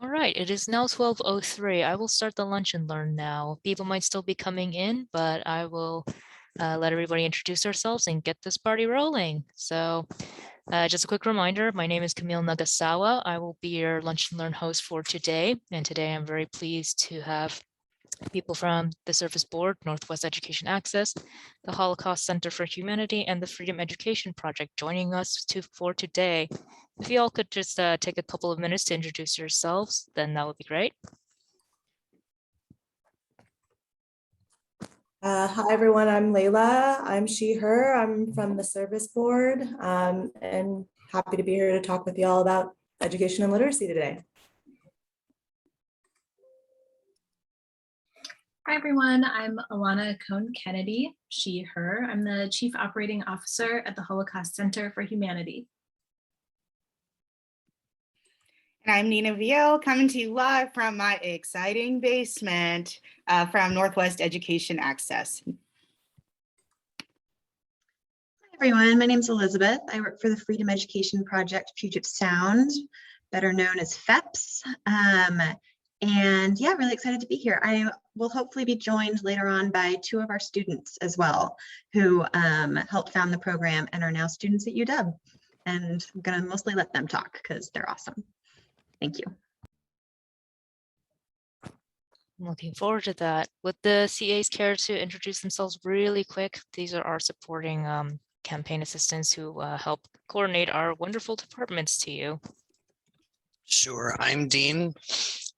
All right, it is now 12:03. I will start the lunch and learn now. People might still be coming in, but I will let everybody introduce ourselves and get this party rolling. So just a quick reminder, my name is Camille Nagasawa. I will be your lunch and learn host for today. And today I'm very pleased to have people from the Service Board, Northwest Education Access, the Holocaust Center for Humanity, and the Freedom Education Project joining us for today. If you all could just take a couple of minutes to introduce yourselves, then that would be great. Hi, everyone. I'm Layla. I'm she, her. I'm from the Service Board and happy to be here to talk with you all about education and literacy today. Hi, everyone. I'm Alana Cohn-Kennedy, she, her. I'm the Chief Operating Officer at the Holocaust Center for Humanity. And I'm Nina Viel, coming to you live from my exciting basement from Northwest Education Access. Hi, everyone. My name is Elizabeth. I work for the Freedom Education Project Puget Sound, better known as FEPS. And yeah, really excited to be here. I will hopefully be joined later on by two of our students as well, who helped found the program and are now students at UW. And I'm gonna mostly let them talk because they're awesome. Thank you. I'm looking forward to that. Would the CAs care to introduce themselves really quick? These are our supporting campaign assistants who help coordinate our wonderful departments to you. Sure, I'm Dean.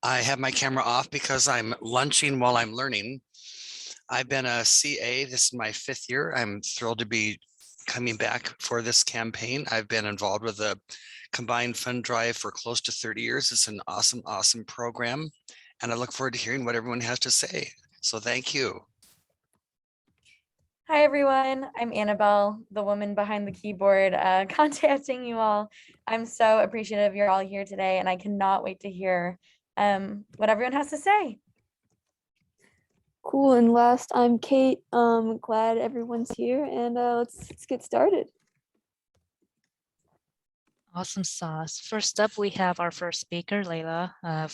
I have my camera off because I'm lunching while I'm learning. I've been a CA, this is my 5th year. I'm thrilled to be coming back for this campaign. I've been involved with a combined fund drive for close to 30 years. It's an awesome, awesome program. And I look forward to hearing what everyone has to say. So thank you. Hi, everyone. I'm Annabelle, the woman behind the keyboard, contacting you all. I'm so appreciative you're all here today, and I cannot wait to hear what everyone has to say. Cool. And last, I'm Kate. Glad everyone's here, and let's get started. Awesome sauce. First up, we have our first speaker, Layla,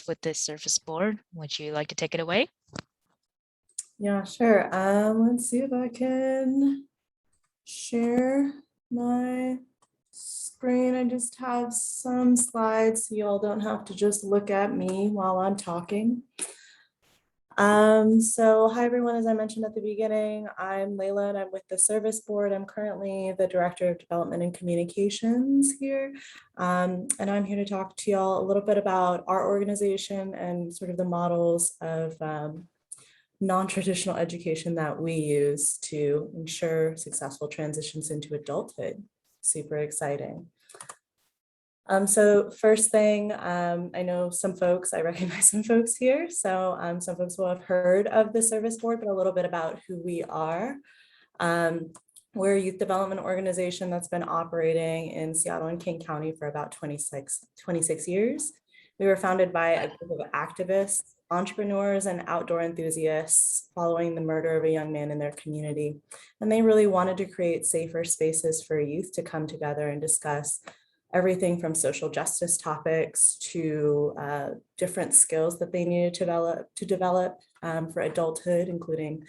with the Service Board. Would you like to take it away? Yeah, sure. Let's see if I can share my screen. I just have some slides so you all don't have to just look at me while I'm talking. So hi everyone, as I mentioned at the beginning, I'm Layla and I'm with the Service Board. I'm currently the Director of Development and Communications here. And I'm here to talk to y'all a little bit about our organization and sort of the models of non-traditional education that we use to ensure successful transitions into adulthood. Super exciting. So first thing, I know some folks, I recognize some folks here. So some folks will have heard of the Service Board, but a little bit about who we are. We're a youth development organization that's been operating in Seattle and King County for about 26 years. We were founded by a group of activists, entrepreneurs, and outdoor enthusiasts following the murder of a young man in their community. And they really wanted to create safer spaces for youth to come together and discuss everything from social justice topics to different skills that they needed to develop for adulthood, including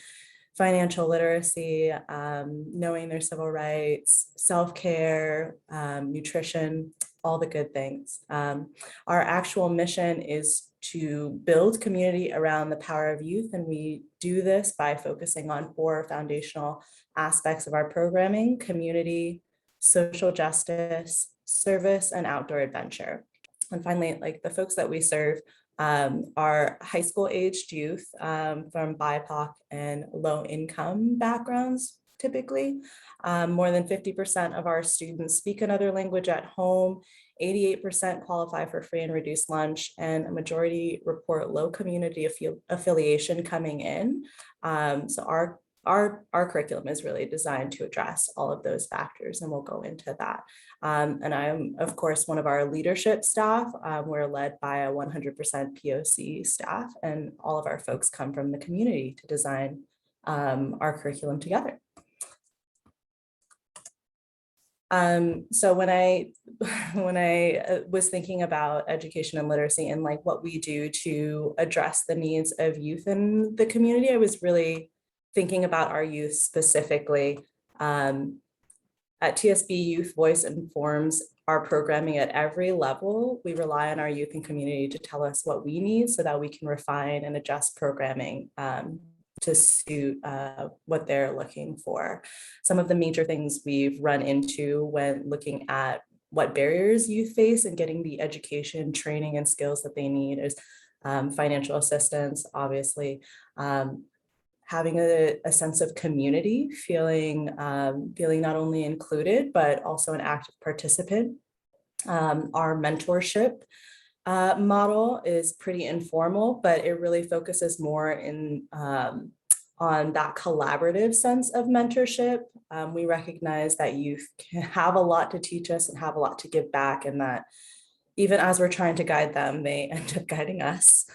financial literacy, knowing their civil rights, self-care, nutrition, all the good things. Our actual mission is to build community around the power of youth, and we do this by focusing on 4 foundational aspects of our programming: community, social justice, service, and outdoor adventure. And finally, like the folks that we serve are high school aged youth from BIPOC and low income backgrounds, typically. More than 50% of our students speak another language at home, 88% qualify for free and reduced lunch, and a majority report low community affiliation coming in. So our curriculum is really designed to address all of those factors, and we'll go into that. And I'm, of course, one of our leadership staff. We're led by a 100% POC staff, and all of our folks come from the community to design our curriculum together. So when I was thinking about education and literacy and like what we do to address the needs of youth in the community, I was really thinking about our youth specifically. At TSB, Youth Voice informs our programming at every level. We rely on our youth and community to tell us what we need so that we can refine and adjust programming to suit what they're looking for. Some of the major things we've run into when looking at what barriers youth face and getting the education, training, and skills that they need is financial assistance, obviously, having a sense of community, feeling not only included, but also an active participant. Our mentorship model is pretty informal, but it really focuses more on that collaborative sense of mentorship. We recognize that youth can have a lot to teach us and have a lot to give back, and that even as we're trying to guide them, they end up guiding us.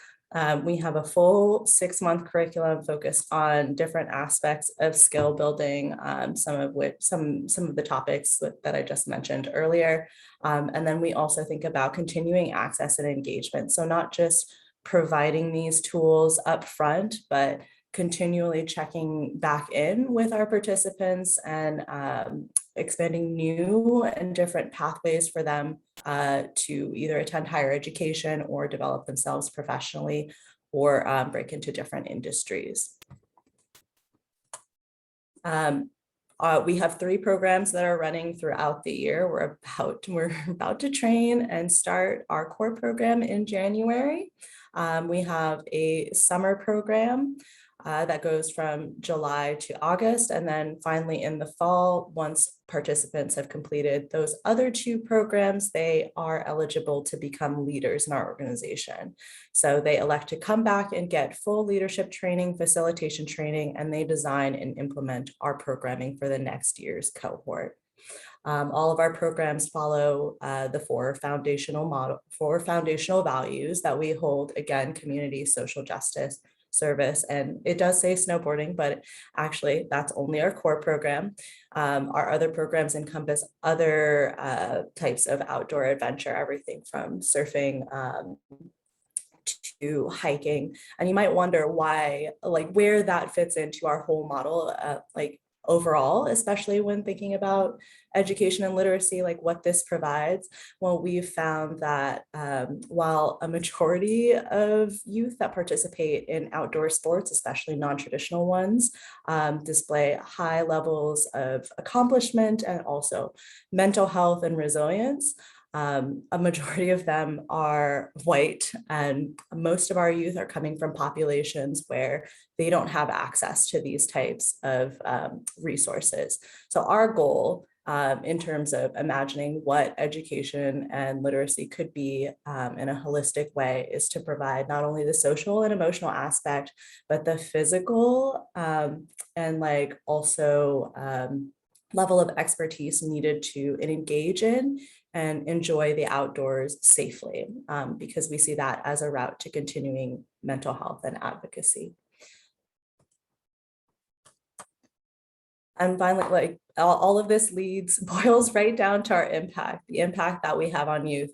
We have a full 6-month curriculum focused on different aspects of skill building, some of the topics that I just mentioned earlier. And then we also think about continuing access and engagement. So not just providing these tools up front, but continually checking back in with our participants and expanding new and different pathways for them to either attend higher education or develop themselves professionally or break into different industries. We have 3 programs that are running throughout the year. We're about to train and start our core program in January. We have a summer program that goes from July to August. And then finally in the fall, once participants have completed those other 2 programs, they are eligible to become leaders in our organization. So they elect to come back and get full leadership training, facilitation training, and they design and implement our programming for the next year's cohort. All of our programs follow the 4 foundational values that we hold: again, community, social justice, service, and it does say snowboarding, but actually that's only our core program. Our other programs encompass other types of outdoor adventure, everything from surfing to hiking. And you might wonder why, like where that fits into our whole model, like overall, especially when thinking about education and literacy, like what this provides. Well, we've found that while a majority of youth that participate in outdoor sports, especially non-traditional ones, display high levels of accomplishment and also mental health and resilience, a majority of them are white, and most of our youth are coming from populations where they don't have access to these types of resources. So our goal in terms of imagining what education and literacy could be in a holistic way is to provide not only the social and emotional aspect, but the physical and like also level of expertise needed to engage in and enjoy the outdoors safely, because we see that as a route to continuing mental health and advocacy. And finally, like all of this boils right down to our impact, the impact that we have on youth.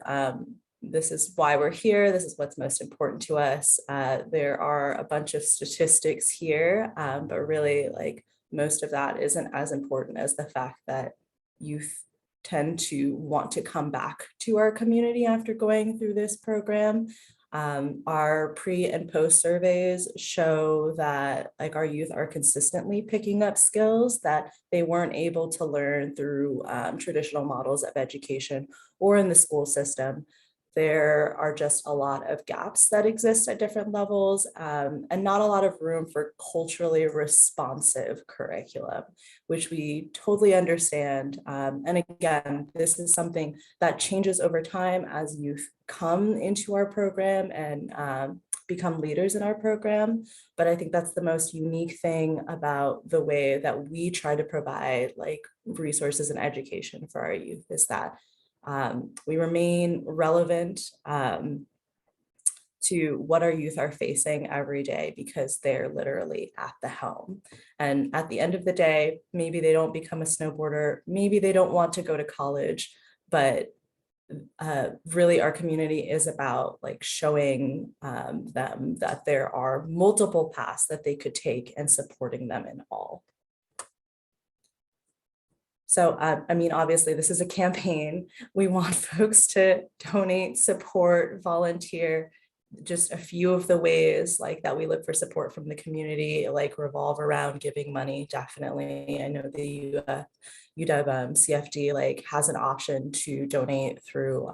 This is why we're here. This is what's most important to us. There are a bunch of statistics here, but really like most of that isn't as important as the fact that youth tend to want to come back to our community after going through this program. Our pre and post surveys show that like our youth are consistently picking up skills that they weren't able to learn through traditional models of education or in the school system. There are just a lot of gaps that exist at different levels and not a lot of room for culturally responsive curriculum, which we totally understand. And again, this is something that changes over time as youth come into our program and become leaders in our program. But I think that's the most unique thing about the way that we try to provide like resources and education for our youth is that we remain relevant to what our youth are facing every day, because they're literally at the helm. And at the end of the day, maybe they don't become a snowboarder, maybe they don't want to go to college, but really our community is about like showing them that there are multiple paths that they could take and supporting them in all. So, I mean, obviously this is a campaign. We want folks to donate, support, volunteer. Just a few of the ways like that we look for support from the community, like revolve around giving money. Definitely, I know the UWCFD like has an option to donate through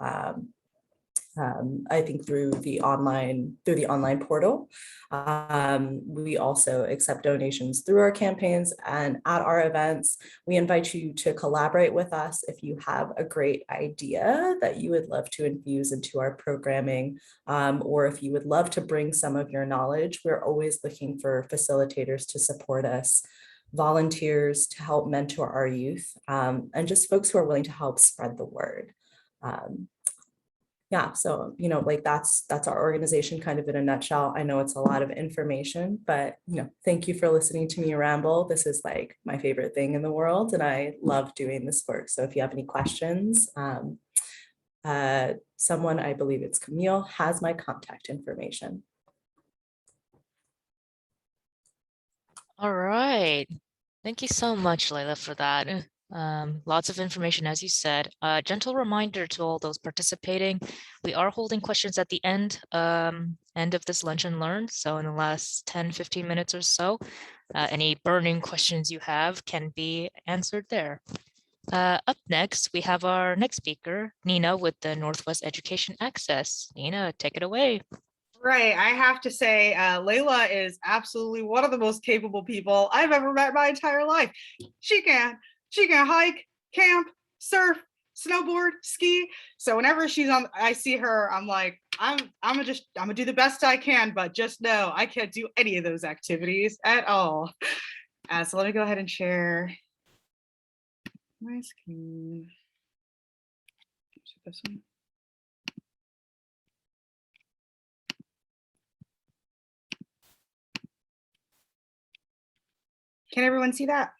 I think through the online portal. We also accept donations through our campaigns, and at our events, we invite you to collaborate with us if you have a great idea that you would love to infuse into our programming, or if you would love to bring some of your knowledge. We're always looking for facilitators to support us, volunteers to help mentor our youth, and just folks who are willing to help spread the word. Yeah, so, you know, like that's our organization kind of in a nutshell. I know it's a lot of information, but, you know, thank you for listening to me ramble. This is like my favorite thing in the world, and I love doing this work. So if you have any questions, someone, I believe it's Camille, has my contact information. All right. Thank you so much, Layla, for that. Lots of information, as you said. Gentle reminder to all those participating, we are holding questions at the end of this Lunch and Learn. So in the last 10-15 minutes or so, any burning questions you have can be answered there. Up next, we have our next speaker, Nina, with the Northwest Education Access. Nina, take it away. Right. I have to say, Layla is absolutely one of the most capable people I've ever met in my entire life. She can hike, camp, surf, snowboard, ski. So whenever she's on, I see her, I'm like, I'm gonna do the best I can, but just know I can't do any of those activities at all. So let me go ahead and share my screen. This one. Can everyone see that?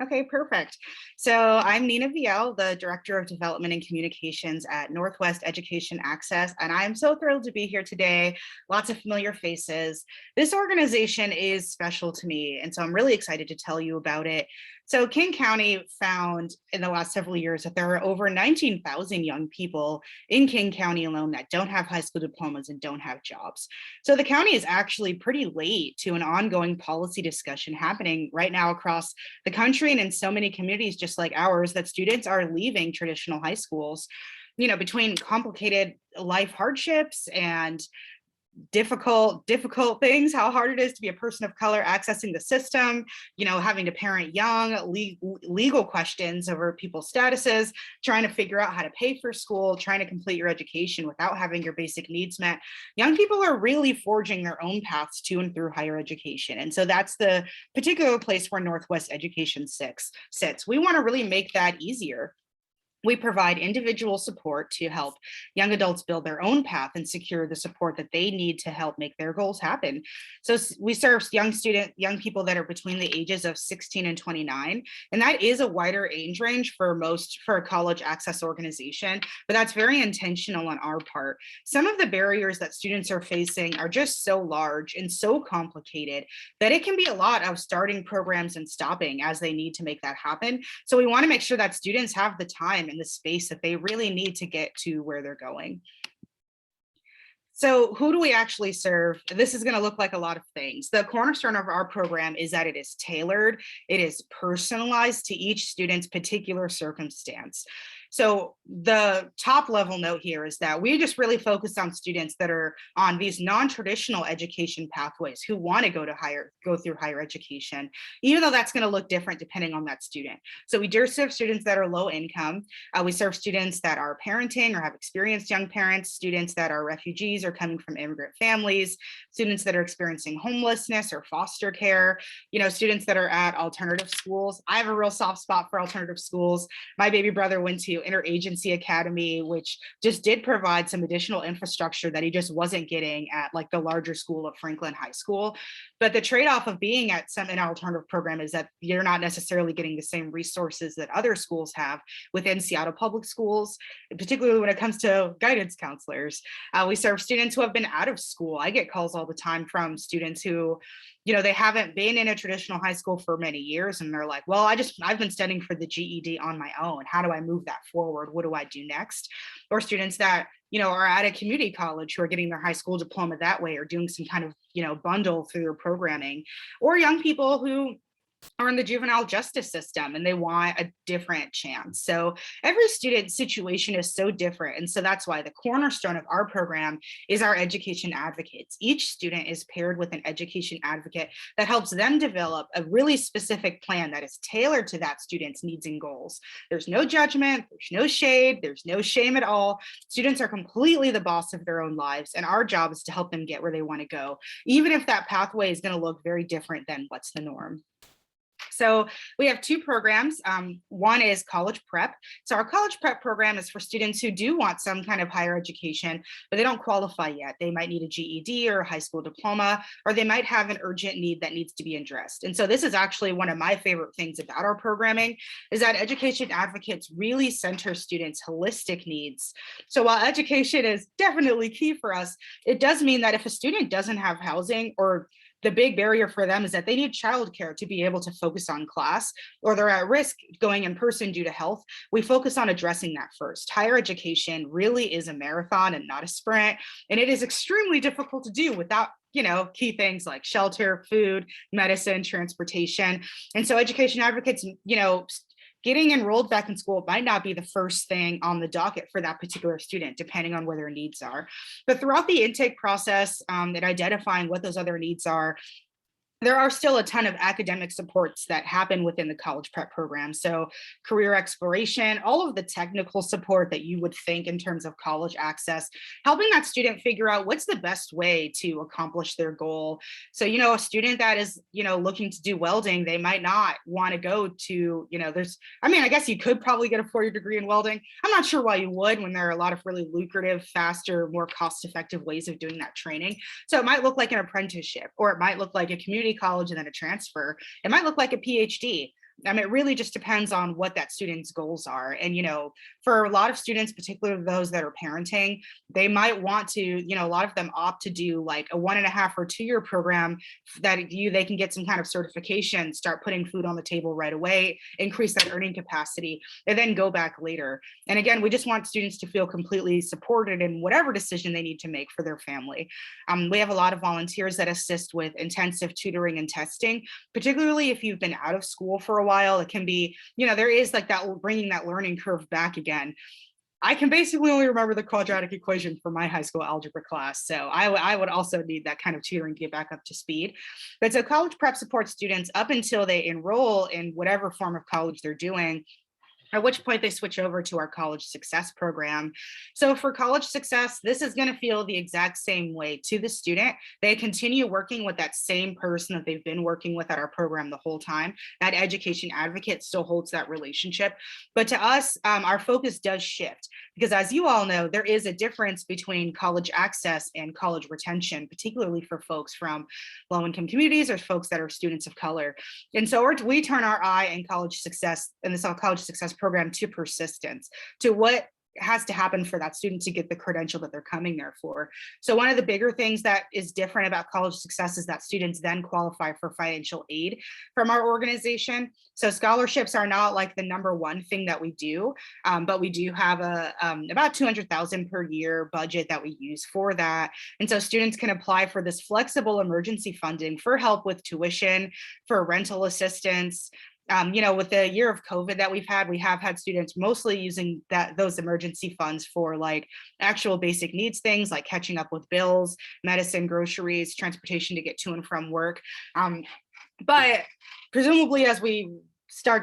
Okay, perfect. So I'm Nina Viel, the Director of Development and Communications at Northwest Education Access, and I'm so thrilled to be here today. Lots of familiar faces. This organization is special to me, and so I'm really excited to tell you about it. So King County found in the last several years that there are over 19,000 young people in King County alone that don't have high school diplomas and don't have jobs. So the county is actually pretty late to an ongoing policy discussion happening right now across the country and in so many communities just like ours, that students are leaving traditional high schools, you know, between complicated life hardships and difficult things, how hard it is to be a person of color accessing the system, you know, having to parent young, legal questions over people's statuses, trying to figure out how to pay for school, trying to complete your education without having your basic needs met. Young people are really forging their own paths to and through higher education. And so that's the particular place where Northwest Education sits. We want to really make that easier. We provide individual support to help young adults build their own path and secure the support that they need to help make their goals happen. So we serve young people that are between the ages of 16 and 29. And that is a wider age range for a college access organization, but that's very intentional on our part. Some of the barriers that students are facing are just so large and so complicated that it can be a lot of starting programs and stopping as they need to make that happen. So we want to make sure that students have the time in the space that they really need to get to where they're going. So who do we actually serve? This is going to look like a lot of things. The cornerstone of our program is that it is tailored, it is personalized to each student's particular circumstance. So the top level note here is that we just really focus on students that are on these non-traditional education pathways who want to go through higher education, even though that's going to look different depending on that student. So we do serve students that are low income. We serve students that are parenting or have experienced young parents, students that are refugees or coming from immigrant families, students that are experiencing homelessness or foster care, you know, students that are at alternative schools. I have a real soft spot for alternative schools. My baby brother went to Interagency Academy, which just did provide some additional infrastructure that he just wasn't getting at like the larger school of Franklin High School. But the trade-off of being at an alternative program is that you're not necessarily getting the same resources that other schools have within Seattle Public Schools, particularly when it comes to guidance counselors. We serve students who have been out of school. I get calls all the time from students who, you know, they haven't been in a traditional high school for many years, and they're like, well, I've been studying for the GED on my own. How do I move that forward? What do I do next? Or students that, you know, are at a community college who are getting their high school diploma that way, or doing some kind of, you know, bundle through their programming, or young people who are in the juvenile justice system and they want a different chance. So every student's situation is so different. And so that's why the cornerstone of our program is our education advocates. Each student is paired with an education advocate that helps them develop a really specific plan that is tailored to that student's needs and goals. There's no judgment, there's no shade, there's no shame at all. Students are completely the boss of their own lives, and our job is to help them get where they want to go, even if that pathway is going to look very different than what's the norm. So we have two programs. One is college prep. So our college prep program is for students who do want some kind of higher education, but they don't qualify yet. They might need a GED or a high school diploma, or they might have an urgent need that needs to be addressed. And so this is actually one of my favorite things about our programming, is that education advocates really center students' holistic needs. So while education is definitely key for us, it does mean that if a student doesn't have housing, or the big barrier for them is that they need childcare to be able to focus on class, or they're at risk going in person due to health, we focus on addressing that first. Higher education really is a marathon and not a sprint, and it is extremely difficult to do without, you know, key things like shelter, food, medicine, transportation. And so education advocates, you know, getting enrolled back in school might not be the first thing on the docket for that particular student, depending on what their needs are. But throughout the intake process and identifying what those other needs are, there are still a ton of academic supports that happen within the college prep program. So career exploration, all of the technical support that you would think in terms of college access, helping that student figure out what's the best way to accomplish their goal. So, you know, a student that is, you know, looking to do welding, they might not want to go to, you know, I guess you could probably get a 4-year degree in welding. I'm not sure why you would, when there are a lot of really lucrative, faster, more cost-effective ways of doing that training. So it might look like an apprenticeship, or it might look like a community college and then a transfer. It might look like a PhD. It really just depends on what that student's goals are. And, you know, for a lot of students, particularly those that are parenting, they might want to, you know, a lot of them opt to do like a 1.5 or 2 year program that they can get some kind of certification, start putting food on the table right away, increase that earning capacity, and then go back later. And again, we just want students to feel completely supported in whatever decision they need to make for their family. We have a lot of volunteers that assist with intensive tutoring and testing, particularly if you've been out of school for a while. It can be, you know, there is like that, bringing that learning curve back again. I can basically only remember the quadratic equation for my high school algebra class. So I would also need that kind of tutoring to get back up to speed. But so college prep supports students up until they enroll in whatever form of college they're doing, at which point they switch over to our college success program. So for college success, this is going to feel the exact same way to the student. They continue working with that same person that they've been working with at our program the whole time. That education advocate still holds that relationship. But to us, our focus does shift, because as you all know, there is a difference between college access and college retention, particularly for folks from low-income communities or folks that are students of color. And so we turn our eye in college success, and this college success program, to persistence, to what has to happen for that student to get the credential that they're coming there for. So one of the bigger things that is different about college success is that students then qualify for financial aid from our organization. So scholarships are not like the number one thing that we do, but we do have about $200,000 per year budget that we use for that. And so students can apply for this flexible emergency funding for help with tuition, for rental assistance. You know, with the year of COVID that we have had students mostly using those emergency funds for like actual basic needs things like catching up with bills, medicine, groceries, transportation to get to and from work. But presumably as we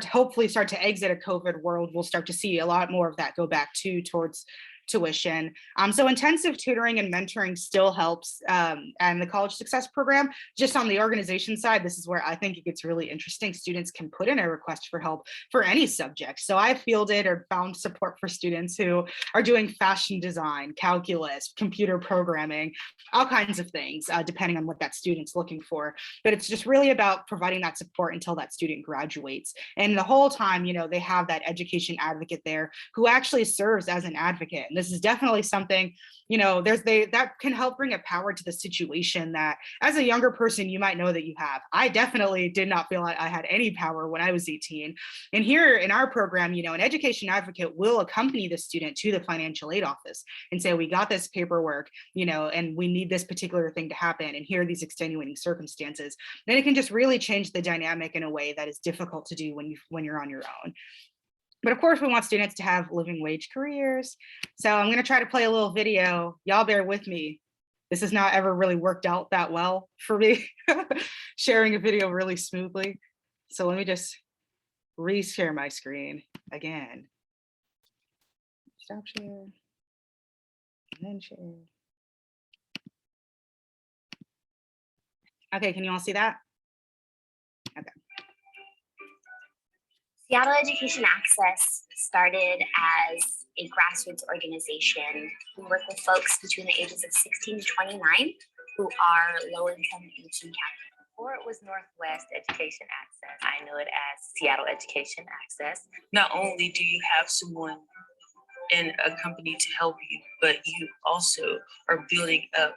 hopefully start to exit a COVID world, we'll start to see a lot more of that go back towards tuition. So intensive tutoring and mentoring still helps, and the College Success Program, just on the organization side, this is where I think it gets really interesting. Students can put in a request for help for any subject. So I fielded or found support for students who are doing fashion design, calculus, computer programming, all kinds of things, depending on what that student's looking for. But it's just really about providing that support until that student graduates. And the whole time, you know, they have that education advocate there who actually serves as an advocate. And this is definitely something, you know, that can help bring a power to the situation that as a younger person, you might know that you have. I definitely did not feel like I had any power when I was 18. And here in our program, you know, an education advocate will accompany the student to the financial aid office and say, we got this paperwork, you know, and we need this particular thing to happen. And here are these extenuating circumstances. Then it can just really change the dynamic in a way that is difficult to do when you're on your own. But of course, we want students to have living wage careers. So I'm going to try to play a little video. Y'all bear with me. This has not ever really worked out that well for me, sharing a video really smoothly. So let me just re-share my screen again. Stop share, and then share. Okay, can you all see that? Okay. Seattle Education Access started as a grassroots organization. We work with folks between the ages of 16 to 29 who are low-income aging Catholic. Before it was Northwest Education Access, I knew it as Seattle Education Access. Not only do you have someone in a company to help you, but you also are building up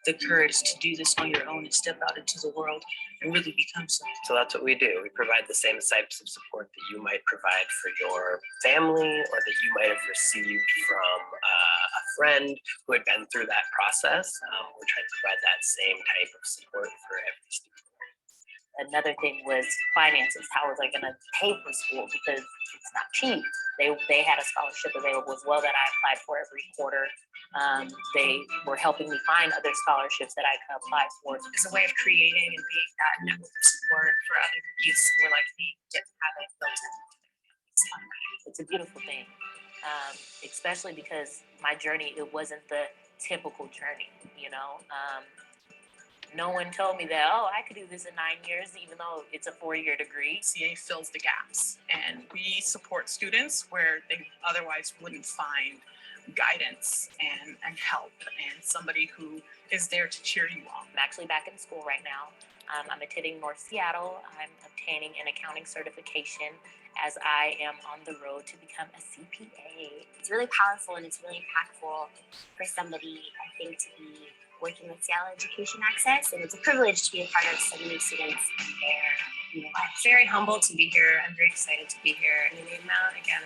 the courage to do this on your own and step out into the world and really become something. So that's what we do. We provide the same types of support that you might provide for your family or that you might have received from a friend who had been through that process. We're trying to provide that same type of support for every student. Another thing was finances. How was I going to pay for school? Because it's not cheap. They had a scholarship available as well that I applied for every quarter. They were helping me find other scholarships that I could apply for. It's a way of creating and being that network of support for other youths who are like me, get to have it built in. It's a beautiful thing, especially because my journey, it wasn't the typical journey, you know. No one told me that, oh, I could do this in 9 years, even though it's a 4-year degree. CA fills the gaps, and we support students where they otherwise wouldn't find guidance and help and somebody who is there to cheer you on. I'm actually back in school right now. I'm attending North Seattle. I'm obtaining an accounting certification as I am on the road to become a CPA. It's really powerful and it's really impactful for somebody, I think, to be working with Seattle Education Access, and it's a privilege to be a part of so many students there. You know, I'm very humbled to be here. I'm very excited to be here. And the amount, again,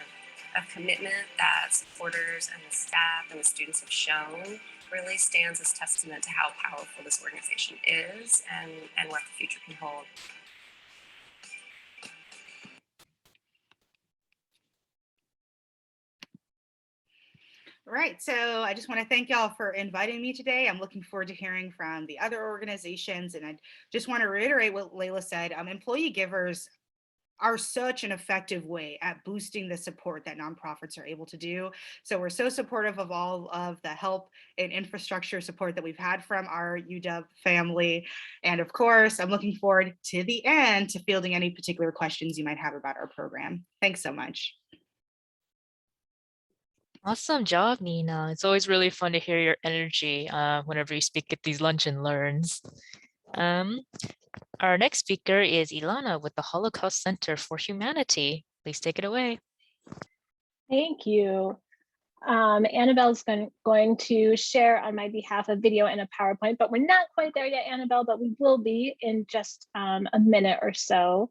of commitment that supporters and the staff and the students have shown really stands as testament to how powerful this organization is and what the future can hold. Right, so I just want to thank y'all for inviting me today. I'm looking forward to hearing from the other organizations, and I just want to reiterate what Layla said. Employee givers are such an effective way at boosting the support that nonprofits are able to do. So we're so supportive of all of the help and infrastructure support that we've had from our UW family. And of course, I'm looking forward to the end to fielding any particular questions you might have about our program. Thanks so much. Awesome job, Nina. It's always really fun to hear your energy whenever you speak at these lunch and learns. Our next speaker is Ilana with the Holocaust Center for Humanity. Please take it away. Thank you. Annabelle's going to share on my behalf a video and a PowerPoint, but we're not quite there yet, Annabelle, but we will be in just a minute or so.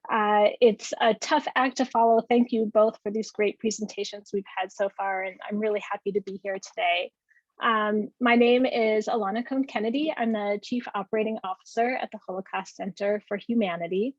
It's a tough act to follow. Thank you both for these great presentations we've had so far, and I'm really happy to be here today. My name is Ilana Cohn-Kennedy. I'm the Chief Operating Officer at the Holocaust Center for Humanity.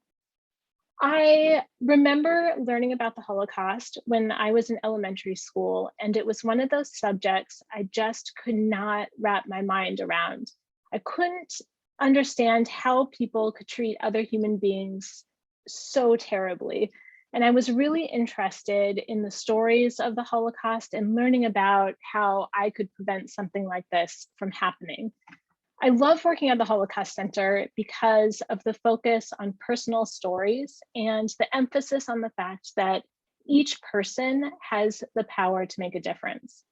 I remember learning about the Holocaust when I was in elementary school, and it was one of those subjects I just could not wrap my mind around. I couldn't understand how people could treat other human beings so terribly. And I was really interested in the stories of the Holocaust and learning about how I could prevent something like this from happening. I love working at the Holocaust Center because of the focus on personal stories and the emphasis on the fact that each person has the power to make a difference.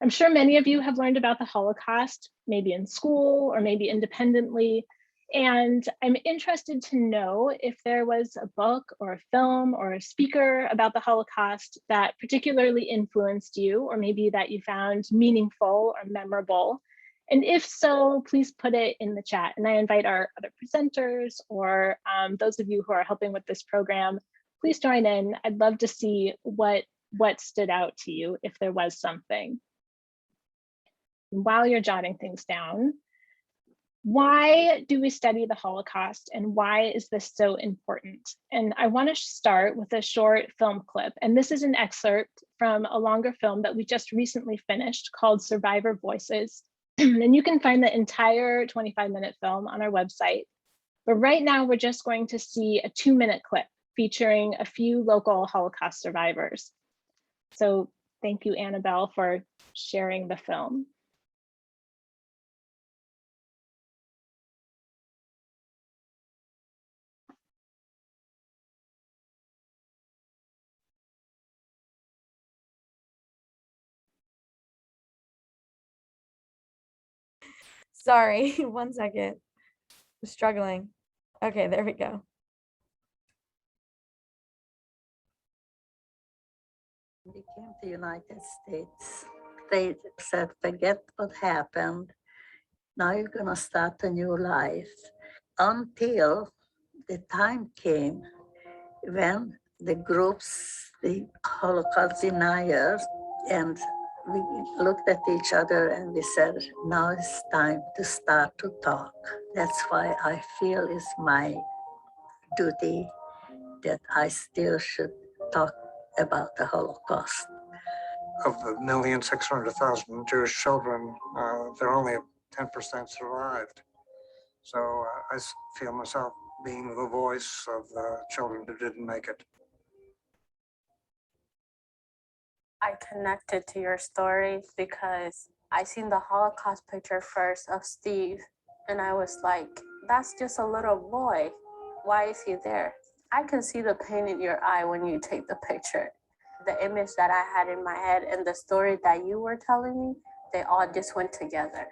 I'm sure many of you have learned about the Holocaust, maybe in school or maybe independently, and I'm interested to know if there was a book or a film or a speaker about the Holocaust that particularly influenced you, or maybe that you found meaningful or memorable. And if so, please put it in the chat. And I invite our other presenters or those of you who are helping with this program, please join in. I'd love to see what stood out to you if there was something. While you're jotting things down, why do we study the Holocaust and why is this so important? And I want to start with a short film clip. And this is an excerpt from a longer film that we just recently finished called Survivor Voices. And you can find the entire 25-minute film on our website. But right now, we're just going to see a 2-minute clip featuring a few local Holocaust survivors. So thank you, Annabelle, for sharing the film. Sorry, 1 second. I'm struggling. Okay, there we go. They came to the United States. They said, forget what happened. Now you're going to start a new life. Until the time came when the groups, the Holocaust deniers, and we looked at each other and we said, now it's time to start to talk. That's why I feel it's my duty that I still should talk about the Holocaust. Of the 1,600,000 Jewish children, there are only 10% survived. So I feel myself being the voice of the children who didn't make it. I connected to your story because I seen the Holocaust picture first of Steve, and I was like, that's just a little boy. Why is he there? I can see the pain in your eye when you take the picture. The image that I had in my head and the story that you were telling me, they all just went together.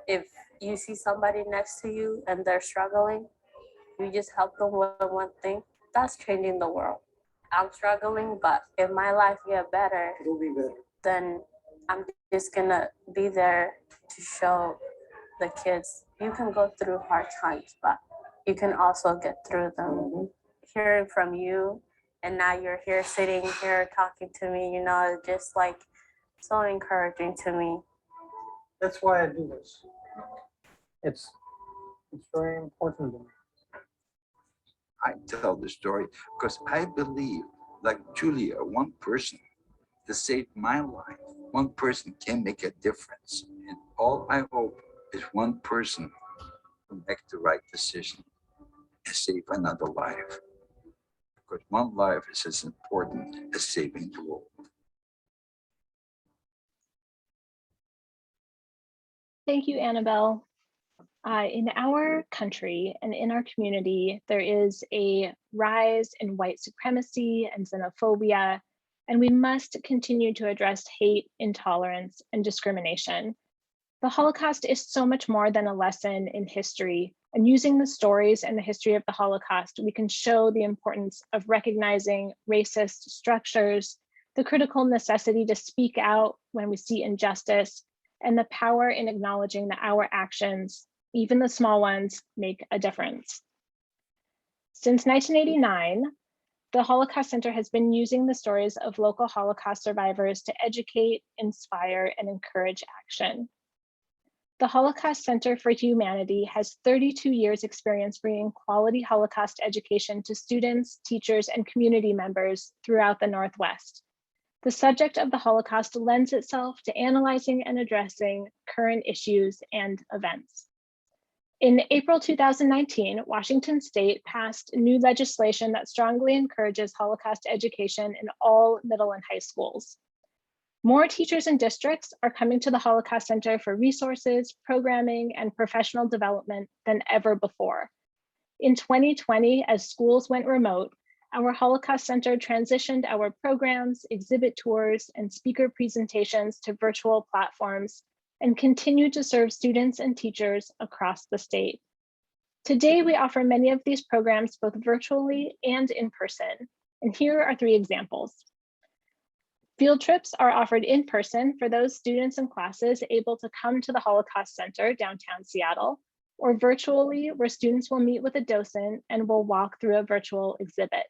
If you see somebody next to you and they're struggling, you just help them with one thing, that's changing the world. I'm struggling, but if my life get better, it'll be better. Then I'm just gonna be there to show the kids you can go through hard times, but you can also get through them. Hearing from you, and now you're here sitting here talking to me, you know, just like so encouraging to me. That's why I do this. It's very important to me. I tell the story because I believe, like Julia, one person to save my life, one person can make a difference. And all I hope is one person will make the right decision and save another life. Because one life is as important as saving the world. Thank you, Annabelle. In our country and in our community, there is a rise in white supremacy and xenophobia, and we must continue to address hate, intolerance, and discrimination. The Holocaust is so much more than a lesson in history, and using the stories and the history of the Holocaust, we can show the importance of recognizing racist structures, the critical necessity to speak out when we see injustice, and the power in acknowledging that our actions, even the small ones, make a difference. Since 1989, the Holocaust Center has been using the stories of local Holocaust survivors to educate, inspire, and encourage action. The Holocaust Center for Humanity has 32 years experience bringing quality Holocaust education to students, teachers, and community members throughout the Northwest. The subject of the Holocaust lends itself to analyzing and addressing current issues and events. In April 2019, Washington State passed new legislation that strongly encourages Holocaust education in all middle and high schools. More teachers and districts are coming to the Holocaust Center for resources, programming, and professional development than ever before. In 2020, as schools went remote, our Holocaust Center transitioned our programs, exhibit tours, and speaker presentations to virtual platforms and continue to serve students and teachers across the state. Today, we offer many of these programs both virtually and in person, and here are 3 examples. Field trips are offered in person for those students and classes able to come to the Holocaust Center downtown Seattle, or virtually where students will meet with a docent and will walk through a virtual exhibit.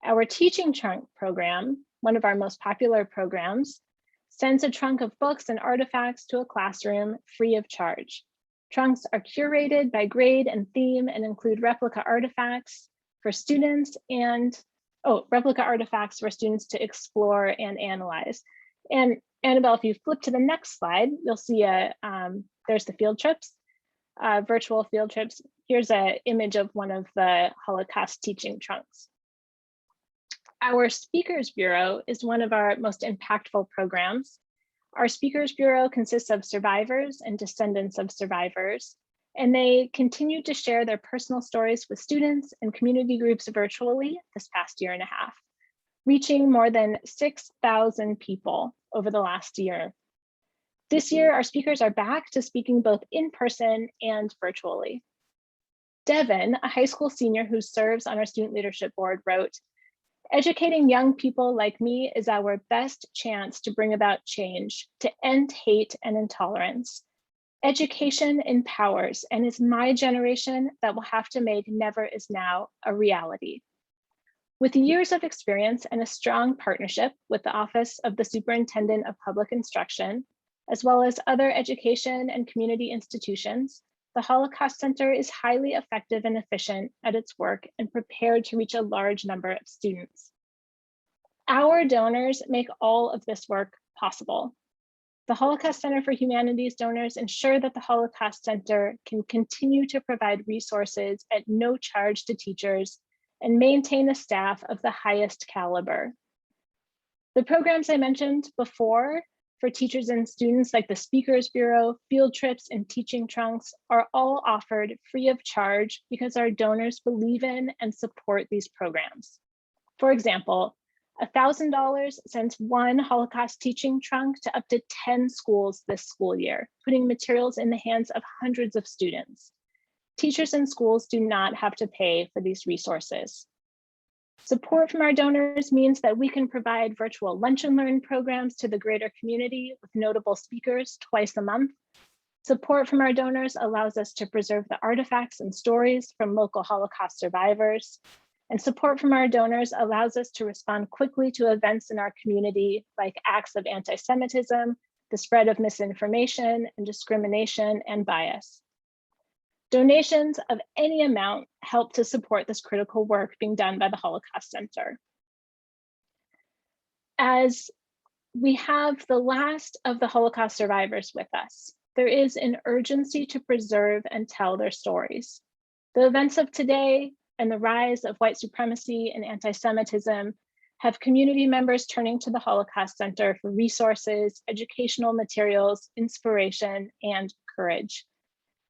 Our teaching trunk program, one of our most popular programs, sends a trunk of books and artifacts to a classroom free of charge. Trunks are curated by grade and theme and include replica artifacts for students to explore and analyze. And Annabelle, if you flip to the next slide, you'll see there's the field trips, virtual field trips. Here's an image of one of the Holocaust teaching trunks. Our Speakers Bureau is one of our most impactful programs. Our Speakers Bureau consists of survivors and descendants of survivors, and they continue to share their personal stories with students and community groups virtually this past year and a half, reaching more than 6,000 people over the last year. This year, our speakers are back to speaking both in person and virtually. Devin, a high school senior who serves on our student leadership board, wrote, "Educating young people like me is our best chance to bring about change, to end hate and intolerance. Education empowers, and it's my generation that will have to make never is now a reality." With years of experience and a strong partnership with the Office of the Superintendent of Public Instruction, as well as other education and community institutions, the Holocaust Center is highly effective and efficient at its work and prepared to reach a large number of students. Our donors make all of this work possible. The Holocaust Center for Humanities donors ensure that the Holocaust Center can continue to provide resources at no charge to teachers and maintain a staff of the highest caliber. The programs I mentioned before for teachers and students, like the Speakers Bureau, field trips, and teaching trunks, are all offered free of charge because our donors believe in and support these programs. For example, $1,000 sends one Holocaust teaching trunk to up to 10 schools this school year, putting materials in the hands of hundreds of students. Teachers and schools do not have to pay for these resources. Support from our donors means that we can provide virtual lunch and learn programs to the greater community with notable speakers twice a month. Support from our donors allows us to preserve the artifacts and stories from local Holocaust survivors. And support from our donors allows us to respond quickly to events in our community, like acts of anti-Semitism, the spread of misinformation and discrimination and bias. Donations of any amount help to support this critical work being done by the Holocaust Center. As we have the last of the Holocaust survivors with us, there is an urgency to preserve and tell their stories. The events of today and the rise of white supremacy and anti-Semitism have community members turning to the Holocaust Center for resources, educational materials, inspiration, and courage.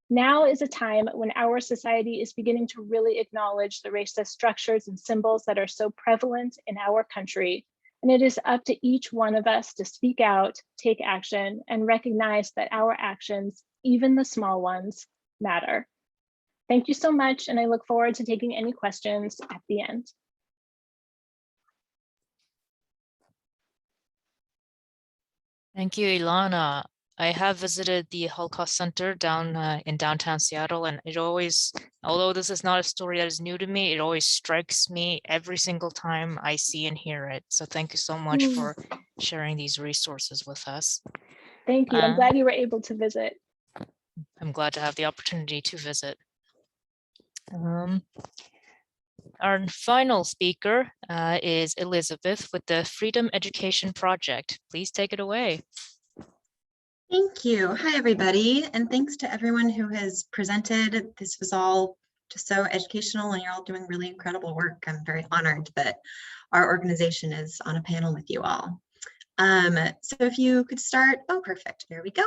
Now is a time when our society is beginning to really acknowledge the racist structures and symbols that are so prevalent in our country, and it is up to each one of us to speak out, take action, and recognize that our actions, even the small ones, matter. Thank you so much, and I look forward to taking any questions at the end. Thank you, Ilana. I have visited the Holocaust Center down in downtown Seattle, and it always, although this is not a story that is new to me, it always strikes me every single time I see and hear it. So thank you so much for sharing these resources with us. Thank you. I'm glad you were able to visit. I'm glad to have the opportunity to visit. Our final speaker is Elizabeth with the Freedom Education Project. Please take it away. Thank you. Hi, everybody. And thanks to everyone who has presented. This was all just so educational and you're all doing really incredible work. I'm very honored that our organization is on a panel with you all. So if you could start, oh, perfect. There we go.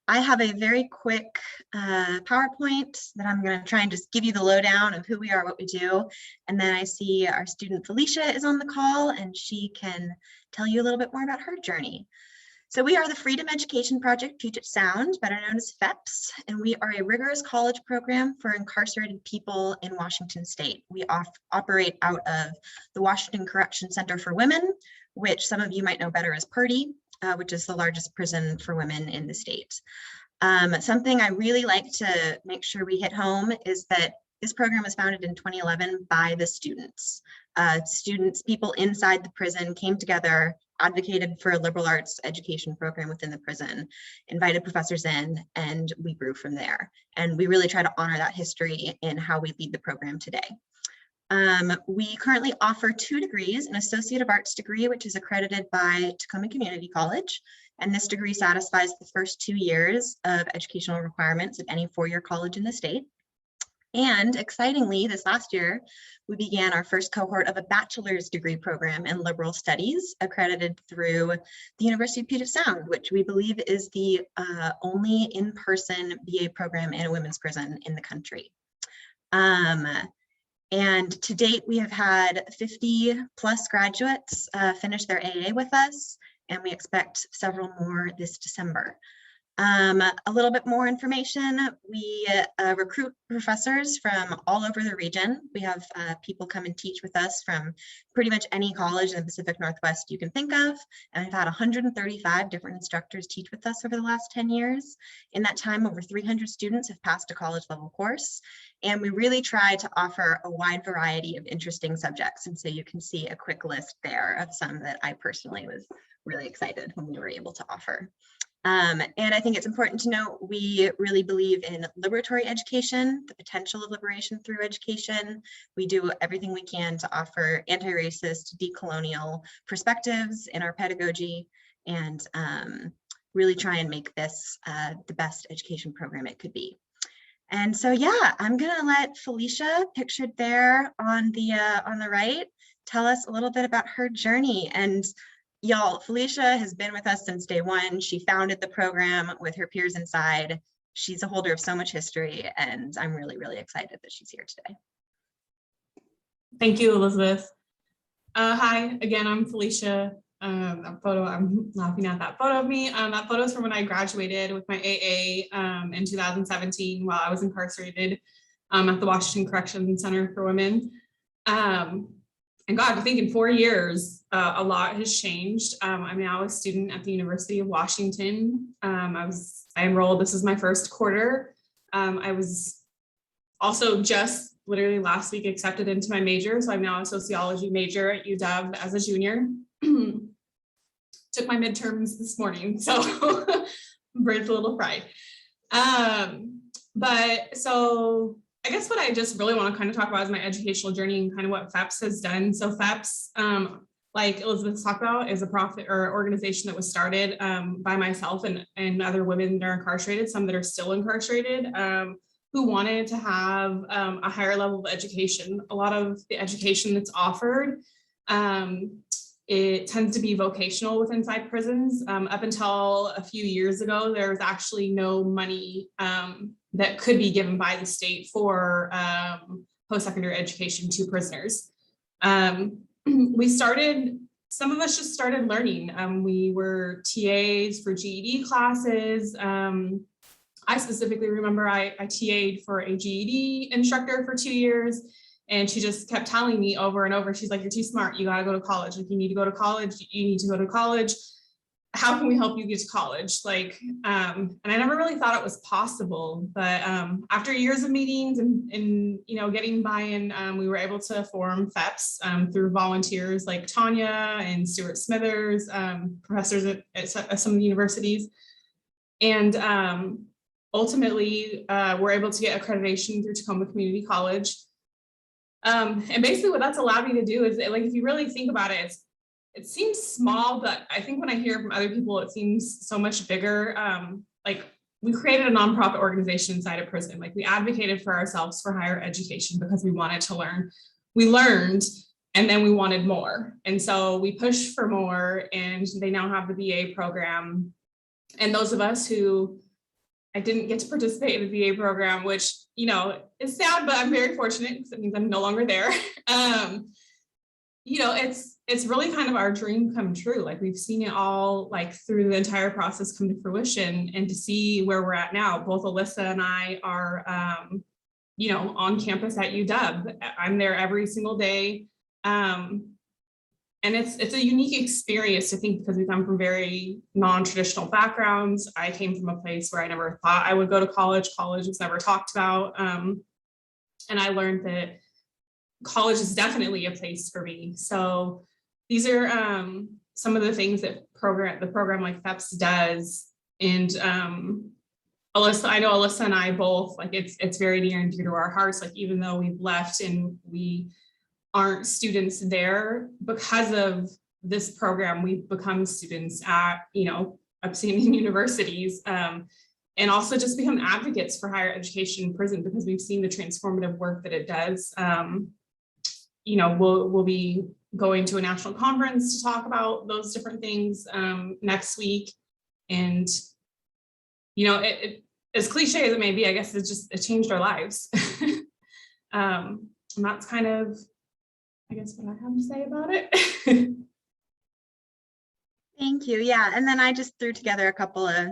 I have a very quick PowerPoint that I'm going to try and just give you the lowdown of who we are, what we do. And then I see our student Felicia is on the call and she can tell you a little bit more about her journey. So we are the Freedom Education Project Puget Sound, better known as FEPS, and we are a rigorous college program for incarcerated people in Washington State. We operate out of the Washington Correction Center for Women, which some of you might know better as PERDI, which is the largest prison for women in the state. Something I really like to make sure we hit home is that this program was founded in 2011 by the students. People inside the prison came together, advocated for a liberal arts education program within the prison, invited professors in, and we grew from there. And we really try to honor that history in how we lead the program today. We currently offer 2 degrees, an Associate of Arts degree, which is accredited by Tacoma Community College. And this degree satisfies the first 2 years of educational requirements at any 4-year college in the state. And excitingly, this last year, we began our first cohort of a bachelor's degree program in liberal studies accredited through the University of Puget Sound, which we believe is the only in-person BA program in a women's prison in the country. And to date, we have had 50 plus graduates finish their AA with us, and we expect several more this December. A little bit more information, we recruit professors from all over the region. We have people come and teach with us from pretty much any college in the Pacific Northwest you can think of. And we've had 135 different instructors teach with us over the last 10 years. In that time, over 300 students have passed a college level course. And we really try to offer a wide variety of interesting subjects. And so you can see a quick list there of some that I personally was really excited when we were able to offer. And I think it's important to note, we really believe in liberatory education, the potential of liberation through education. We do everything we can to offer anti-racist, decolonial perspectives in our pedagogy and really try and make this the best education program it could be. And so, yeah, I'm gonna let Felicia, pictured there on the right, tell us a little bit about her journey. And y'all, Felicia has been with us since day one. She founded the program with her peers inside. She's a holder of so much history, and I'm really, really excited that she's here today. Thank you, Elizabeth. Hi, again, I'm Felicia. That photo, I'm laughing at that photo of me. That photo is from when I graduated with my AA in 2017 while I was incarcerated at the Washington Correction Center for Women. And God, I think in 4 years, a lot has changed. I'm now a student at the University of Washington. I enrolled, this is my first quarter. I was also just literally last week accepted into my major. So I'm now a sociology major at UW as a junior. Took my midterms this morning, so brain's a little fried. But so I guess what I just really want to kind of talk about is my educational journey and kind of what FEPS has done. So FEPS, like Elizabeth talked about, is a profit or organization that was started by myself and other women that are incarcerated, some that are still incarcerated, who wanted to have a higher level of education. A lot of the education that's offered, it tends to be vocational with inside prisons. Up until a few years ago, there was actually no money that could be given by the state for post-secondary education to prisoners. We started, some of us just started learning. We were TAs for GED classes. I specifically remember I TA'd for a GED instructor for 2 years. And she just kept telling me over and over, she's like, you're too smart, you gotta go to college. Like, you need to go to college, you need to go to college. How can we help you get to college? Like, and I never really thought it was possible, but after years of meetings and you know, getting buy-in, we were able to form FEPS through volunteers like Tanya and Stuart Smithers, professors at some of the universities. And ultimately, we're able to get accreditation through Tacoma Community College. And basically what that's allowed me to do is, like, if you really think about it, it seems small, but I think when I hear from other people, it seems so much bigger. Like we created a nonprofit organization inside a prison. Like we advocated for ourselves for higher education because we wanted to learn. We learned, and then we wanted more. And so we pushed for more, and they now have the BA program. And those of us who, I didn't get to participate in the BA program, which, you know, is sad, but I'm very fortunate because it means I'm no longer there. You know, it's really kind of our dream come true. Like we've seen it all like through the entire process come to fruition, and to see where we're at now. Both Alyssa and I are, you know, on campus at UW. I'm there every single day. And it's a unique experience, I think, because we come from very non-traditional backgrounds. I came from a place where I never thought I would go to college. College was never talked about. And I learned that college is definitely a place for me. So these are some of the things that the program like FEPS does. And Alyssa, I know Alyssa and I both, like it's very near and dear to our hearts. Like even though we've left and we aren't students there, because of this program, we've become students at, you know, upstanding universities, and also just become advocates for higher education in prison because we've seen the transformative work that it does. You know, we'll be going to a national conference to talk about those different things next week. And, you know, it as cliche as it may be, I guess it changed our lives. And that's kind of, I guess, what I have to say about it. Thank you. Yeah, and then I just threw together a couple of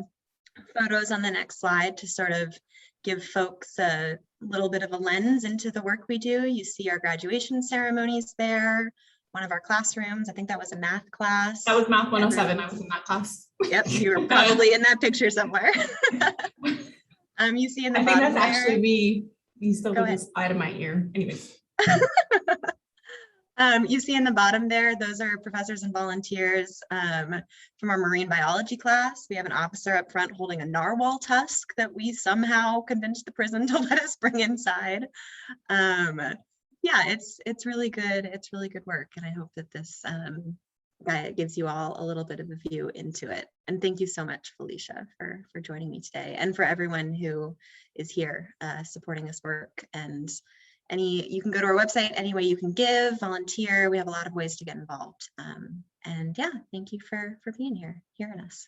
photos on the next slide to sort of give folks a little bit of a lens into the work we do. You see our graduation ceremonies there, one of our classrooms. I think that was a math class. That was Math 107. I was in that class. Yep, you were probably in that picture somewhere. You see in the I think bottom that's there, actually me. You still Go have ahead. this slide in my ear. Anyways. You see in the bottom there, those are professors and volunteers from our marine biology class. We have an officer up front holding a narwhal tusk that we somehow convinced the prison to let us bring inside. Yeah, it's really good. It's really good work, and I hope that this gives you all a little bit of a view into it. And thank you so much, Felicia, for joining me today, and for everyone who is here supporting this work. And you can go to our website, any way you can give, volunteer. We have a lot of ways to get involved. And yeah, thank you for being here, hearing us.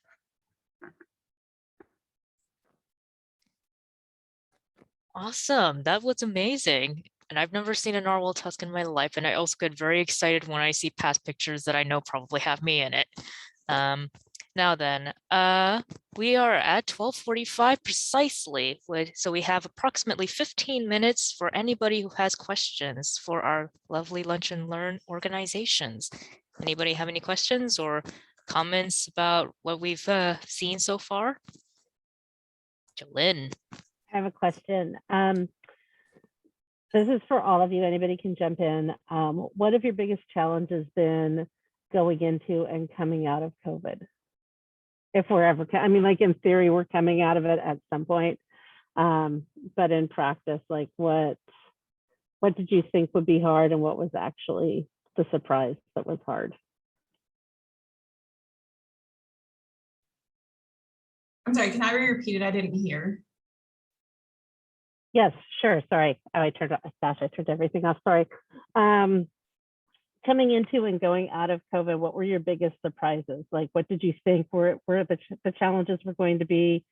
Awesome. That was amazing. And I've never seen a narwhal tusk in my life. And I also get very excited when I see past pictures that I know probably have me in it. Now then, we are at 12:45 precisely. So we have approximately 15 minutes for anybody who has questions for our lovely Lunch and Learn organizations. Anybody have any questions or comments about what we've seen so far? Jolynn. I have a question. This is for all of you. Anybody can jump in. What have your biggest challenges been going into and coming out of COVID? If we're ever, I mean, like in theory, we're coming out of it at some point, but in practice, like what did you think would be hard, and what was actually the surprise that was hard? I'm sorry, can I repeat it? I didn't hear. Yes, sure. Sorry. Oh, I turned everything off. Sorry. Coming into and going out of COVID, what were your biggest surprises? Like, what did you think were the challenges were going to be,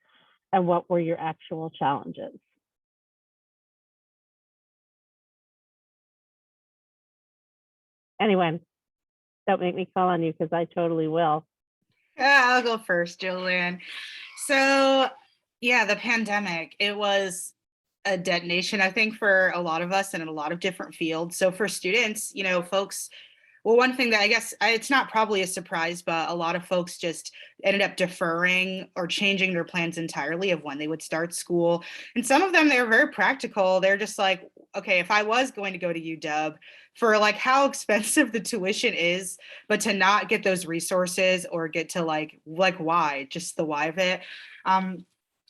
and what were your actual challenges? Anyone, don't make me call on you because I totally will. I'll go first, Jolynn. So yeah, the pandemic, it was a detonation, I think, for a lot of us and in a lot of different fields. So for students, you know, folks, well, one thing that I guess it's not probably a surprise, but a lot of folks just ended up deferring or changing their plans entirely of when they would start school. And some of them, they're very practical. They're just like, okay, if I was going to go to UW, for like how expensive the tuition is, but to not get those resources or get to like why, just the why of it.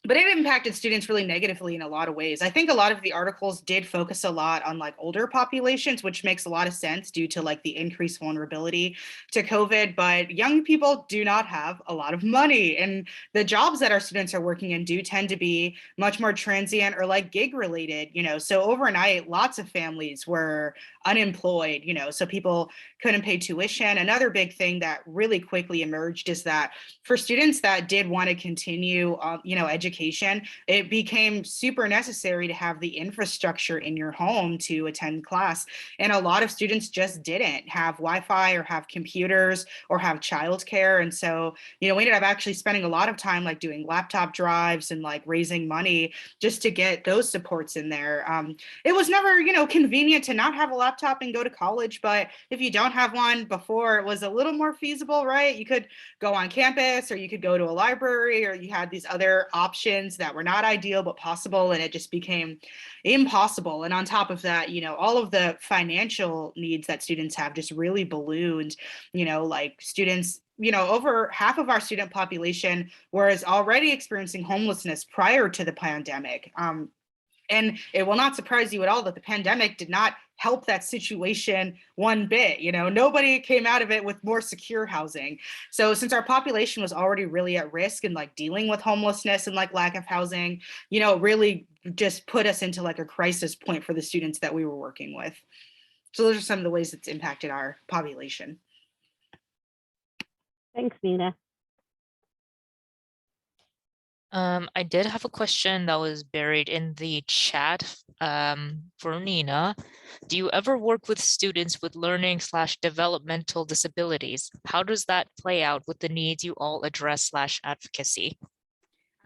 but it impacted students really negatively in a lot of ways. I think a lot of the articles did focus a lot on like older populations, which makes a lot of sense due to like the increased vulnerability to COVID. But young people do not have a lot of money, and the jobs that our students are working in do tend to be much more transient or like gig related, you know. So overnight, lots of families were unemployed, you know, so people couldn't pay tuition. Another big thing that really quickly emerged is that for students that did want to continue, you know, education, it became super necessary to have the infrastructure in your home to attend class. And a lot of students just didn't have Wi-Fi or have computers or have childcare. And so, you know, we ended up actually spending a lot of time like doing laptop drives and like raising money just to get those supports in there. It was never, you know, convenient to not have a laptop and go to college, but if you don't have one, before it was a little more feasible, right? You could go on campus, or you could go to a library, or you had these other options that were not ideal but possible, and it just became impossible. And on top of that, you know, all of the financial needs that students have just really ballooned. You know, like students, you know, over half of our student population was already experiencing homelessness prior to the pandemic. And it will not surprise you at all that the pandemic did not help that situation one bit. You know, nobody came out of it with more secure housing. So since our population was already really at risk and like dealing with homelessness and like lack of housing, you know, really just put us into like a crisis point for the students that we were working with. So those are some of the ways it's impacted our population. Thanks, Nina. I did have a question that was buried in the chat for Nina. Do you ever work with students with learning/developmental disabilities? How does that play out with the needs you all address/advocacy? All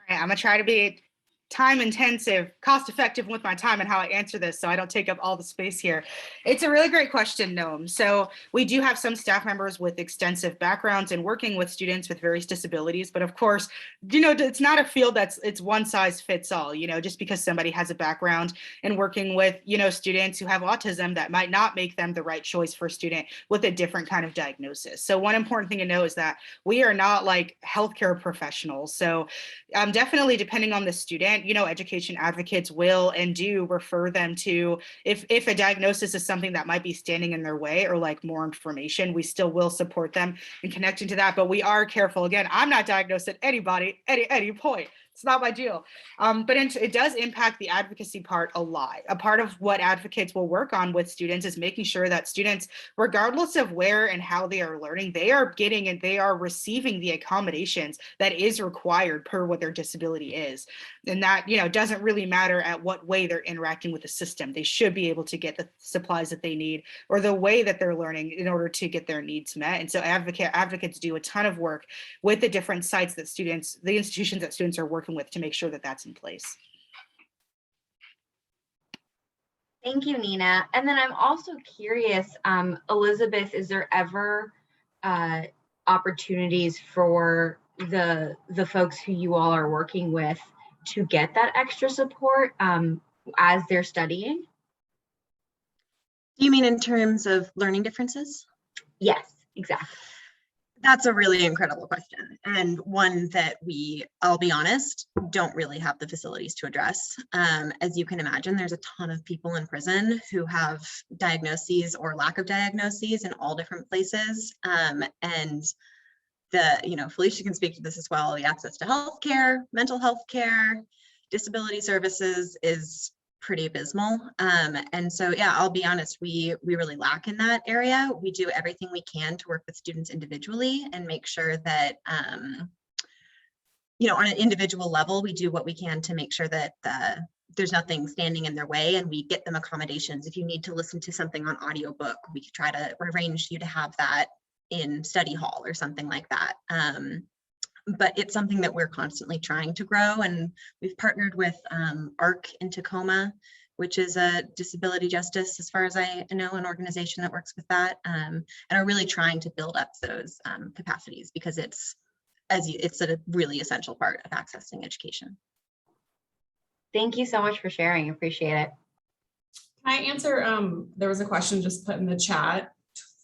right, I'm gonna try to be time intensive, cost effective with my time and how I answer this so I don't take up all the space here. It's a really great question, Noam. So we do have some staff members with extensive backgrounds in working with students with various disabilities, but of course, you know, it's not a field it's one size fits all, you know, just because somebody has a background in working with, you know, students who have autism, that might not make them the right choice for a student with a different kind of diagnosis. So one important thing to know is that we are not like healthcare professionals. So definitely depending on the student, you know, education advocates will and do refer them to, if a diagnosis is something that might be standing in their way or like more information, we still will support them in connecting to that. But we are careful. Again, I'm not diagnosed at anybody at any point. It's not my deal. But it does impact the advocacy part a lot. A part of what advocates will work on with students is making sure that students, regardless of where and how they are learning, they are getting and they are receiving the accommodations that is required per what their disability is. And that, you know, doesn't really matter at what way they're interacting with the system. They should be able to get the supplies that they need or the way that they're learning in order to get their needs met. And so advocates do a ton of work with the different sites that students, the institutions that students are working with to make sure that that's in place. Thank you, Nina. And then I'm also curious, Elizabeth, is there ever opportunities for the folks who you all are working with to get that extra support as they're studying? Do you mean in terms of learning differences? Yes, exactly. That's a really incredible question, and one that I'll be honest, don't really have the facilities to address. As you can imagine, there's a ton of people in prison who have diagnoses or lack of diagnoses in all different places. And Felicia can speak to this as well, the access to healthcare, mental health care, disability services is pretty abysmal. And so, yeah, I'll be honest, we really lack in that area. We do everything we can to work with students individually and make sure that, on an individual level, we do what we can to make sure that there's nothing standing in their way, and we get them accommodations. If you need to listen to something on audiobook, we could try to arrange you to have that in study hall or something like that. But it's something that we're constantly trying to grow, and we've partnered with ARC in Tacoma, which is a disability justice, as far as I know, an organization that works with that, and are really trying to build up those capacities, because it's a really essential part of accessing education. Thank you so much for sharing. Appreciate it. Can I answer? There was a question just put in the chat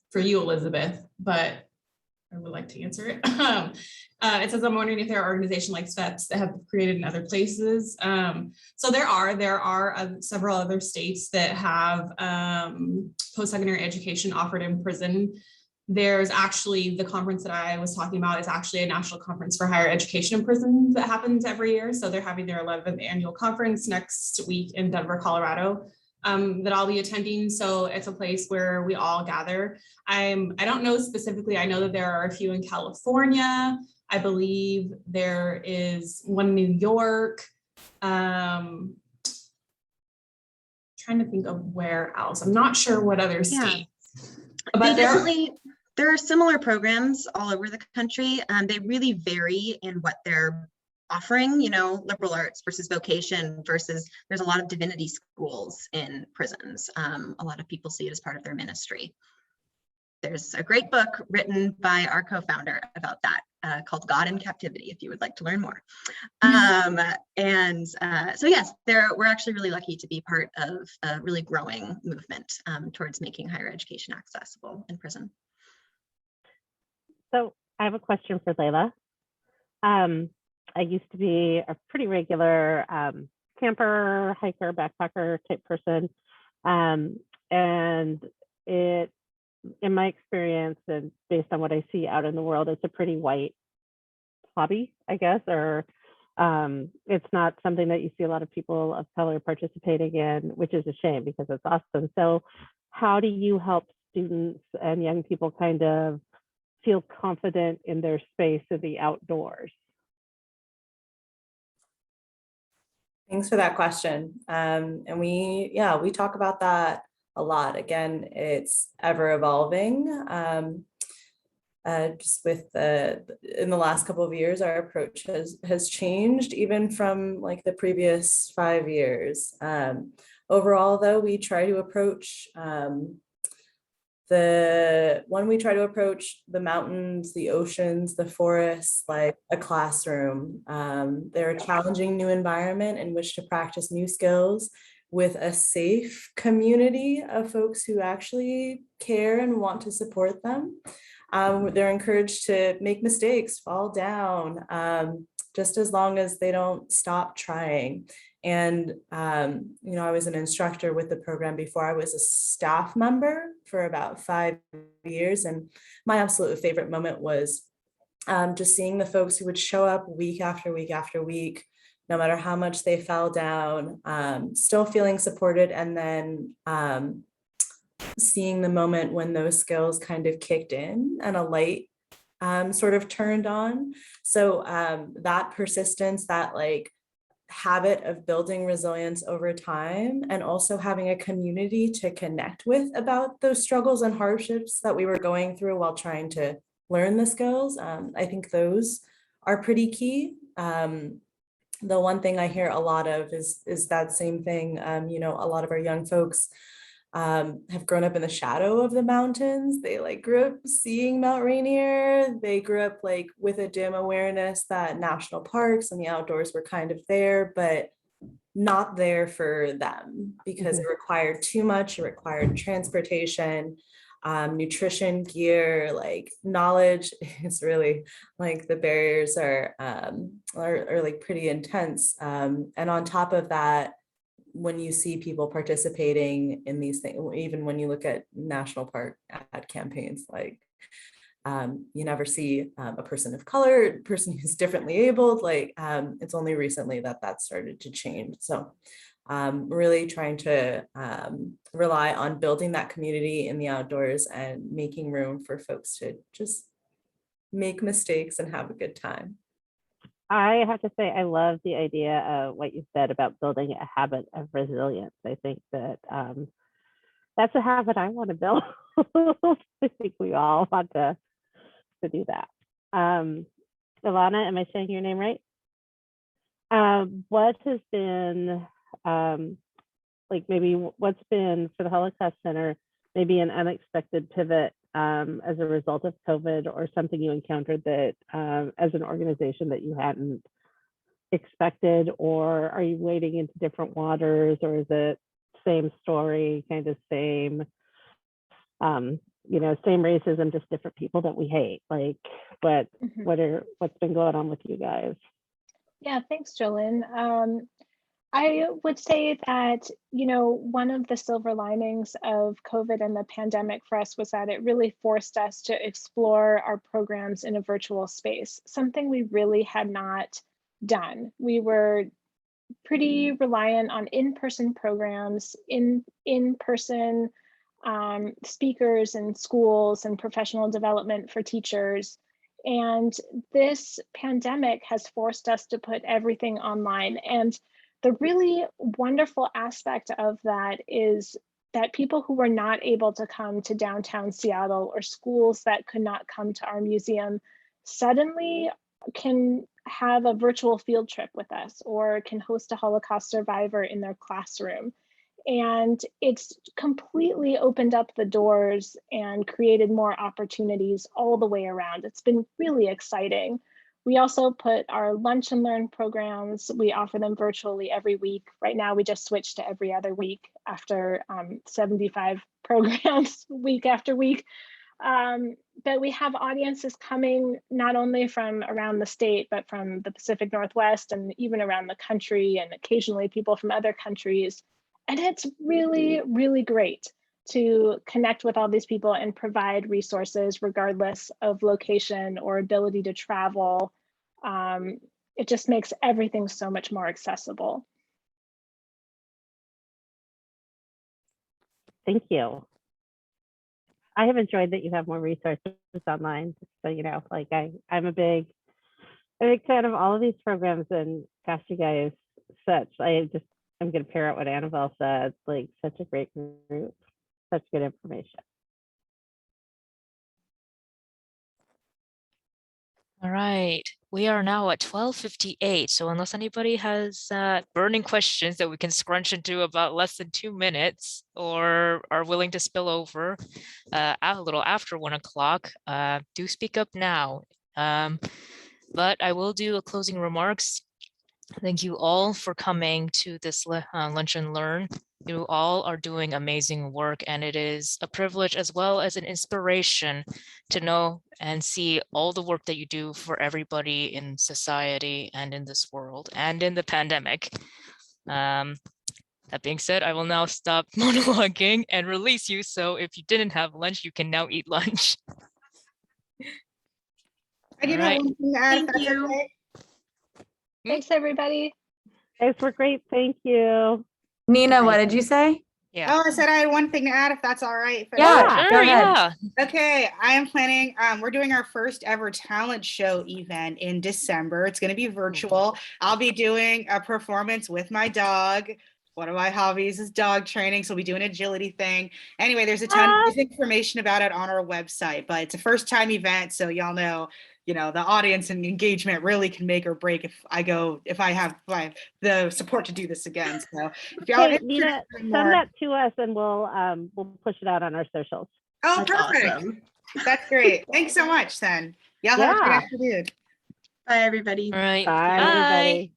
for you, Elizabeth, but I would like to answer it. It says, I'm wondering if there are organizations like SVEPs that have created in other places. So there are several other states that have post-secondary education offered in prison. There's actually the conference that I was talking about is actually a national conference for higher education in prisons that happens every year. So they're having their 11th annual conference next week in Denver, Colorado. That I'll be attending. So it's a place where we all gather. I don't know specifically, I know that there are a few in California. I believe there is one in New York. Trying to think of where else. I'm not sure what other states. But there are similar programs all over the country. They really vary in what they're offering, you know, liberal arts versus vocation versus there's a lot of divinity schools in prisons. A lot of people see it as part of their ministry. There's a great book written by our co-founder about that called God in Captivity, if you would like to learn more. So yes, we're actually really lucky to be part of a really growing movement towards making higher education accessible in prison. So I have a question for Layla. I used to be a pretty regular camper, hiker, backpacker type person. And it, in my experience and based on what I see out in the world, it's a pretty white hobby, I guess, or it's not something that you see a lot of people of color participating in, which is a shame because it's awesome. So how do you help students and young people kind of feel confident in their space in the outdoors? Thanks for that question. And we talk about that a lot. Again, it's ever evolving. Just with in the last couple of years, our approach has changed even from like the previous 5 years. Overall, though, we try to approach the mountains, the oceans, the forests, like a classroom. They're a challenging new environment in which to practice new skills with a safe community of folks who actually care and want to support them. They're encouraged to make mistakes, fall down, just as long as they don't stop trying. And, I was an instructor with the program before I was a staff member for about 5 years. And my absolute favorite moment was just seeing the folks who would show up week after week after week, no matter how much they fell down, still feeling supported, and then seeing the moment when those skills kind of kicked in and a light sort of turned on. So that persistence, that like habit of building resilience over time, and also having a community to connect with about those struggles and hardships that we were going through while trying to learn the skills. I think those are pretty key. The one thing I hear a lot of is that same thing. A lot of our young folks have grown up in the shadow of the mountains. They like grew up seeing Mount Rainier. They grew up like with a dim awareness that national parks and the outdoors were kind of there, but not there for them because it required too much. It required transportation, nutrition, gear, like knowledge. It's really like the barriers are like pretty intense. And on top of that, when you see people participating in these things, even when you look at national park ad campaigns, like you never see a person of color, a person who's differently abled, like it's only recently that started to change. So really trying to rely on building that community in the outdoors and making room for folks to just make mistakes and have a good time. I have to say, I love the idea of what you said about building a habit of resilience. I think that that's a habit I want to build. I think we all want to do that. Ilana, am I saying your name right? What has been, what's been for the Holocaust Center, maybe an unexpected pivot as a result of COVID, or something you encountered that as an organization that you hadn't expected, or are you wading into different waters, or is it same story, kind of same you know, same racism, just different people that we hate. Like, but what's been going on with you guys? Yeah, thanks, Jolyn. I would say that, you know, one of the silver linings of COVID and the pandemic for us was that it really forced us to explore our programs in a virtual space, something we really had not done. We were pretty reliant on in-person programs, in-person speakers in schools and professional development for teachers. And this pandemic has forced us to put everything online. And the really wonderful aspect of that is that people who were not able to come to downtown Seattle, or schools that could not come to our museum, suddenly can have a virtual field trip with us, or can host a Holocaust survivor in their classroom. And it's completely opened up the doors and created more opportunities all the way around. It's been really exciting. We also put our lunch and learn programs, we offer them virtually every week. Right now, we just switched to every other week after 75 programs week after week. But we have audiences coming not only from around the state, but from the Pacific Northwest and even around the country, and occasionally people from other countries. And it's really, really great to connect with all these people and provide resources regardless of location or ability to travel. It just makes everything so much more accessible. Thank you. I have enjoyed that you have more resources online. So, you know, like I'm a big fan of all of these programs, and gosh, you guys, I'm going to pair out what Annabelle said, like such a great group, such good information. All right, we are now at 12:58. So unless anybody has burning questions that we can scrunch into about less than 2 minutes, or are willing to spill over a little after 1 o'clock, do speak up now. But I will do a closing remarks. Thank you all for coming to this Lunch and Learn. You all are doing amazing work, and it is a privilege as well as an inspiration to know and see all the work that you do for everybody in society and in this world and in the pandemic. That being said, I will now stop monologuing and release you. So if you didn't have lunch, you can now eat lunch. I do have one thing to add. Thank you. Okay. Thanks, everybody. Guys were great. Thank you. Nina, what did you say? Yeah. Oh, I said I had one thing to add, if that's all right. Yeah, go ahead. Yeah. Okay, I am planning, we're doing our first ever talent show event in December. It's going to be virtual. I'll be doing a performance with my dog. One of my hobbies is dog training, so we'll be doing an agility thing. Anyway, there's a ton of information about it on our website, but it's a first time event, so y'all know, you know, the audience and engagement really can make or break if I have the support to do this again. So if y'all Hey, Nina, send that to us and we'll push it out on our socials. Oh, That's perfect. awesome. That's great. Thanks so much, then. Y'all have a good afternoon. Bye, everybody. All right. Bye, everybody.